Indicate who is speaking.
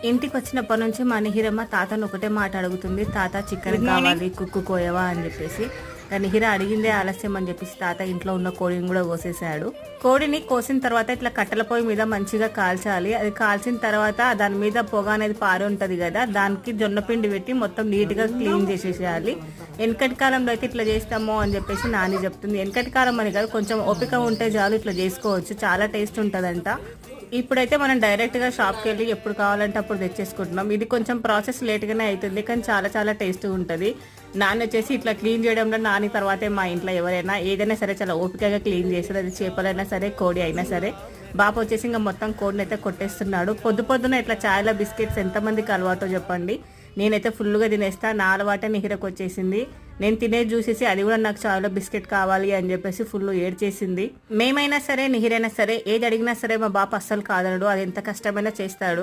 Speaker 1: ఇంటికి వచ్చినప్పటి నుంచి మా నిహిరమ్మ తాతను ఒకటే మాట అడుగుతుంది, తాత చికెన్ కావాలి కుక్కు కోయవా అని చెప్పేసి. నిహిర అడిగిందే ఆలస్యం అని చెప్పేసి తాత ఇంట్లో ఉన్న కోడిని కూడా కోసేసాడు. కోడిని కోసిన తర్వాత ఇట్లా కట్టెల పొయ్యి మీద మంచిగా కాల్చాలి. అది కాల్చిన తర్వాత దాని మీద పొగ అనేది పారి ఉంటది కదా, దానికి జొన్న పిండి పెట్టి మొత్తం నీట్ గా క్లీన్ చేసేసేయాలి. వెనకటి కాలంలో అయితే ఇట్లా చేస్తామో అని చెప్పేసి నాని చెప్తుంది. వెనకటి కాలం అని కాదు, కొంచెం ఓపిక ఉంటే చాలు ఇట్లా చేసుకోవచ్చు, చాలా టేస్ట్ ఉంటదంట. ఇప్పుడైతే మనం డైరెక్ట్గా షాప్కి వెళ్ళి ఎప్పుడు కావాలంటే అప్పుడు తెచ్చేసుకుంటున్నాం. ఇది కొంచెం ప్రాసెస్ లేట్గానే అవుతుంది, కానీ చాలా చాలా టేస్ట్గా ఉంటుంది. నాన్న వచ్చేసి ఇట్లా క్లీన్ చేయడంలో నాని తర్వాతే మా ఇంట్లో ఎవరైనా ఏదైనా సరే చాలా ఓపికగా క్లీన్ చేస్తారు. అది చేపలైనా సరే కోడి అయినా సరే. బాబు వచ్చేసి ఇంకా మొత్తం కోడిని అయితే కొట్టేస్తున్నాడు. పొద్దున ఇట్లా చాయ్లో బిస్కెట్స్ ఎంతమందికి అలవాటో చెప్పండి. నేనైతే ఫుల్గా తినేస్తా, నా అలవాటే నిహిరకు వచ్చేసింది. నేను తినేది చూసేసి అది కూడా నాకు చాయ్లో బిస్కెట్ కావాలి అని చెప్పేసి ఫుల్ ఏడ్చేసింది. మేమైనా సరే నిహిరైనా సరే ఏది అడిగినా సరే మా బాబు అస్సలు కాదనడు, అది ఎంత కష్టమైనా చేస్తాడు.